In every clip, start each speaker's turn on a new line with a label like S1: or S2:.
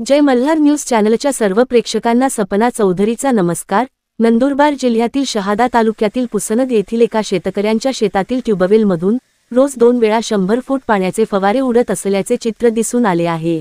S1: जय Malhar news चॅनलच्या सर्व प्रेक्षकांना सपना चौधरीचा नमस्कार। नंदुरबार जिल्ह्यातील शहादा तालुक्यातील पुसनद येथील एका शेतकऱ्यांच्या शेतातील ट्यूबवेलमधून रोज 2 वेळा 100 फूट पाण्याचे फवारे उडत असल्याचे चित्र दिसून आले आहे।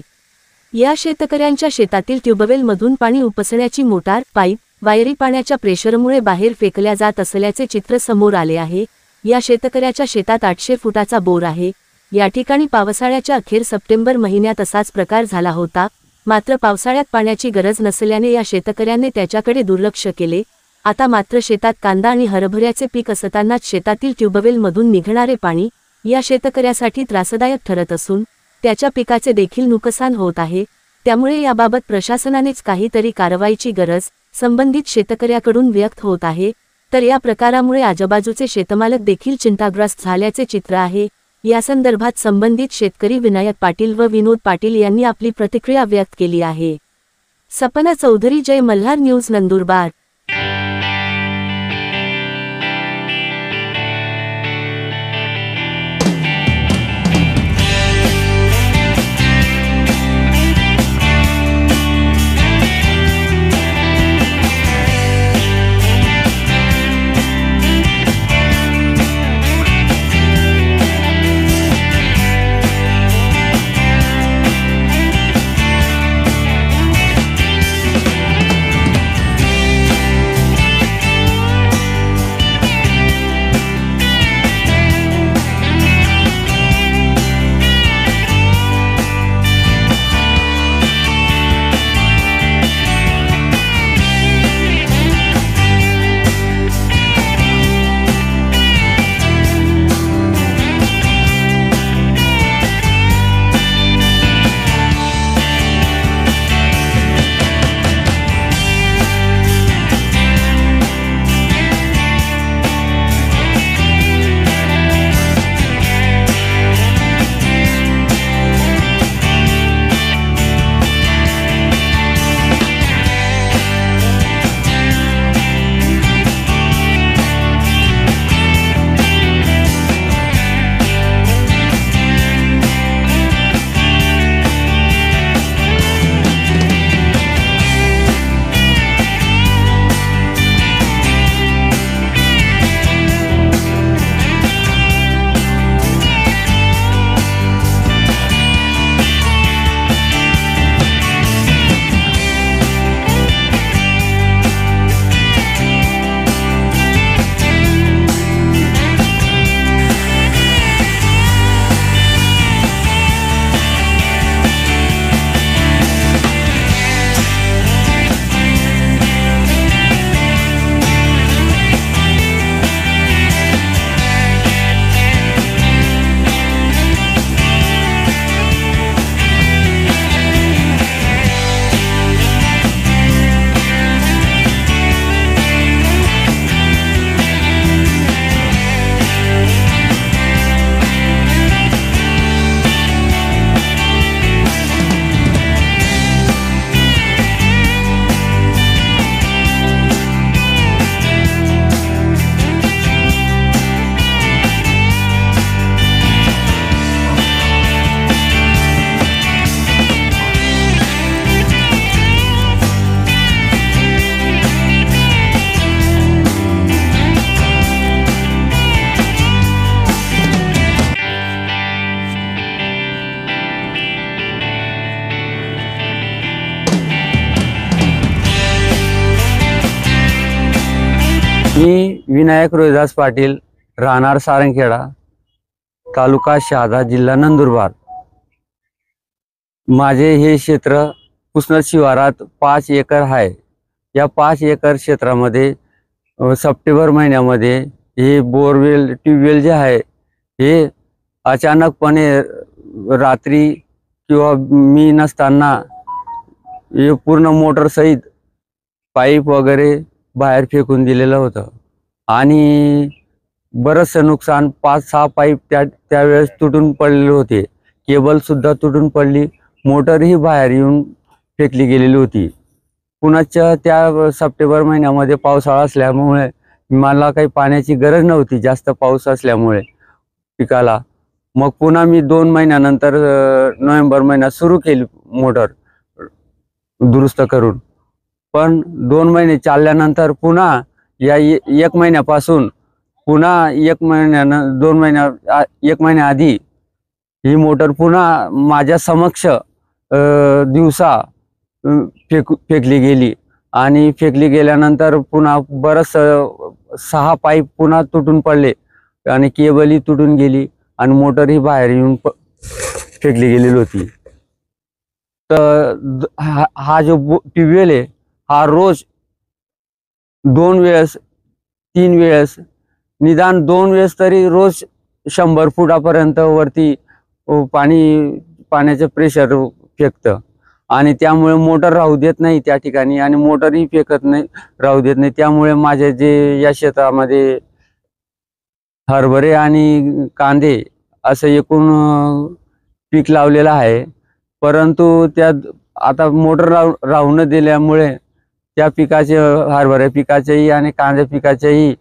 S1: या शेतकऱ्यांच्या शेतातील ट्यूबवेलमधून पाणी उपसण्याची मोटार, पाईप, वायरी पाण्याच्या प्रेशरमुळे बाहेर फेकल्या जात असल्याचे चित्र समोर आले आहे। या शेतकऱ्याच्या शेतात 800 फुटाचा बोर आहे। या ठिकाणी पावसाळ्याच्या अखेर सप्टेंबर महिन्यात असाच प्रकार झाला होता। मात्र पावसाळ्यात पाण्याची गरज नसल्याने या शेतकऱ्याने त्याच्याकडे दुर्लक्ष केले। आता मात्र शेतात कांदा आणि हरभऱ्याचे पीक असतानाच शेतातील ट्यूबवेलमधून निघणारे पाणी या शेतकऱ्यासाठी त्रासदायक ठरत असून त्याच्या पिकाचे देखील नुकसान होत आहे। त्यामुळे याबाबत प्रशासनानेच काहीतरी कारवाईची गरज संबंधित शेतकऱ्याकडून व्यक्त होत आहे। तर या प्रकारामुळे आजूबाजूचे शेतमालक देखील चिंताग्रस्त झाल्याचे चित्र आहे। या संदर्भात संबंधित शेतकरी विनायक पाटील व विनोद पाटील यांनी आपली प्रतिक्रिया व्यक्त केली आहे। सपना चौधरी, जय मल्हार न्यूज, नंदुरबार।
S2: मी विनायक रोहिदास पाटील, राहणार सारंगखेडा, तालुका शहादा, जिल्हा नंदुरबार। माझे हे क्षेत्र पुसनद शिवारात 5 एकर आहे। या 5 एकर क्षेत्रामध्ये सप्टेंबर महिन्यामध्ये हे बोरवेल, ट्यूबवेल जे आहे हे अचानकपणे रात्री किंवा मी नसताना हे पूर्ण मोटर सहित पाईप वगैरे बाहेर फेकून दिलेलं होतं आणि बरंचसं नुकसान, 5-6 पाईप त्यावेळेस तुटून पडलेले होते। केबल सुद्धा तुटून पडली, मोटरही बाहेर येऊन फेकली गेलेली होती। पुन्हा त्या सप्टेंबर महिन्यामध्ये पावसाळा असल्यामुळे मला काही पाण्याची गरज नव्हती, जास्त पाऊस असल्यामुळे पिकाला। मग पुन्हा मी 2 महिन्यानंतर नोव्हेंबर महिन्यात सुरू केली मोटर। दुरुस्त करून, पण 2 महिने चालल्यानंतर पुन्हा या 1 महिन्यापासून पुन्हा 1 महिन्यानं 2 महिन्या 1 महिन्या आधी ही मोटर पुन्हा माझ्या समक्ष दिवसा फेकली गेली आणि फेकली गेल्यानंतर पुन्हा बरंच 6 पाईप पुन्हा तुटून पडले आणि केबलही तुटून गेली आणि मोटरही बाहेर येऊन फेकली गेलेली होती. तर हा जो ट्यूबवेल आहे हा रोज 2 वेळेस 3 वेळेस निदान 2 वेळेस तरी रोज 100 फुटापर्यंत वरती पाण्याचं प्रेशर फेकतं आणि त्यामुळे मोटर राहू देत नाही त्या ठिकाणी आणि मोटरही फेकत नाही राहू देत नाही. त्यामुळे माझे जे या शेतामध्ये हरभरे आणि कांदे असं एकूण पीक लावलेलं आहे, परंतु त्यात आता मोटर राहू न दिल्यामुळे त्या पिकाचे हरभरा पिकाचेही आणि कांदे पिकाचेही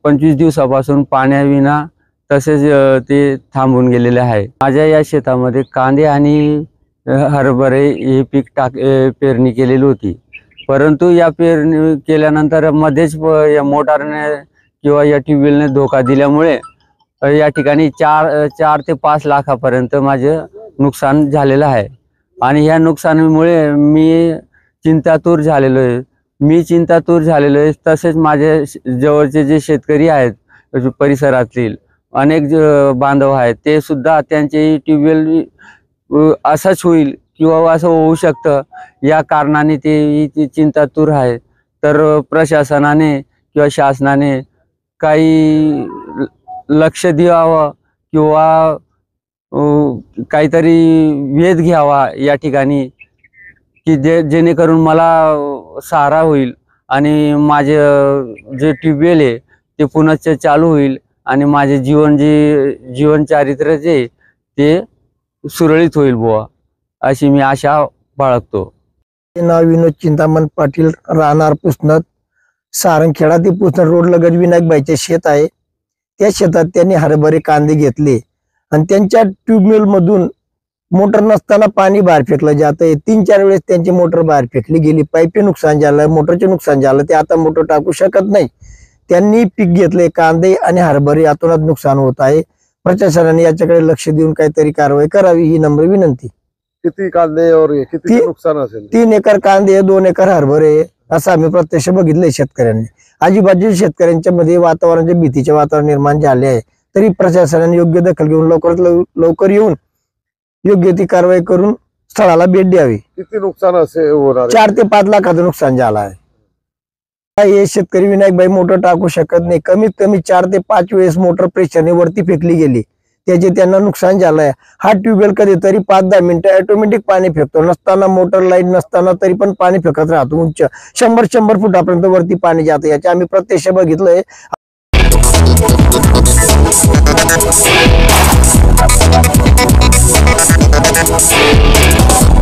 S2: 25 दिवसापासून पाण्याविना तसेच ते थांबून गेलेले आहे. माझ्या या शेतामध्ये कांदे आणि हरभरे हे पीक पेरणी केलेली होती, परंतु या पेरणी केल्यानंतर मध्येच या मोटारने किंवा या ट्यूबवेलने धोका दिल्यामुळे या ठिकाणी 4 ते 5 लाखापर्यंत माझे नुकसान झालेलं आहे आणि ह्या नुकसानीमुळे मी चिंतातूर झालेलो आहे. तसेच माझे जवळचे जे शेतकरी आहेत परिसरातील अनेक बांधव आहेत ते सुद्धा त्यांचे ट्यूबवेल असंच होईल किंवा असं होऊ शकतं या कारणाने ते चिंतातूर आहे. तर प्रशासनाने किंवा शासनाने काही लक्ष द्यावं किंवा काहीतरी वेध घ्यावा या ठिकाणी की जेणेकरून मला सहारा होईल आणि माझे जे ट्यूबवेल आहे ते पुन्हा चालू होईल आणि माझे जीवन चारित्र्य जे ते सुरळीत होईल बुवा अशी मी आशा बाळगतो.
S3: नाव विनोद चिंतामण पाटील, राहणार पुसनत, सारंगखेडा ते पुसनत रोड लगत विनायकबाईचे शेत आहे. त्या शेतात त्यांनी हरभरे कांदे घेतले आणि त्यांच्या ट्यूबवेल मधून मोटर नसताना पाणी बाहेर फेकलं जातं. 3-4 वेळेस त्यांची मोटर बाहेर फेकली गेली. पाईपचे नुकसान झालं, मोटरचे नुकसान झालं. ते आता मोटर टाकू शकत नाही. त्यांनी पीक घेतले कांदे आणि हरभरे, यातूनच नुकसान होत आहे. प्रशासनाने याच्याकडे लक्ष देऊन काहीतरी कारवाई करावी ही नम्र विनंती.
S4: किती कांदे और किती नुकसान असेल?
S3: 3 एकर कांदे, 2 एकर हरभरे असं आम्ही प्रत्यक्ष बघितलंय शेतकऱ्यांनी. आजूबाजूच्या शेतकऱ्यांच्या मध्ये वातावरणाचे भीतीचे वातावरण निर्माण झाले आहे. तरी प्रशासनाने योग्य दखल घेऊन लवकरात लवकर येऊन योग्य ती कारवाई करून स्थळाला भेट द्यावी.
S4: किती नुकसान असे होणार?
S3: 4 ते 5 लाखाचं नुकसान झालं आहे. हे शेतकरी विनायकबाई मोटर टाकू शकत नाही. कमीत कमी 4 ते 5 वेळेस मोटर प्रेशरने वरती फेकली गेली, त्याचे त्यांना नुकसान झालंय. हा ट्यूबवेल कधीतरी 5-10 मिनिटं ऑटोमॅटिक पाणी फेकतो. नसताना मोटर लाईन नसताना तरी पण पाणी फेकत राहतो. उंच 100 फुटापर्यंत वरती पाणी जातं. याचे आम्ही प्रत्यक्ष बघितलंय.
S5: We'll be right back.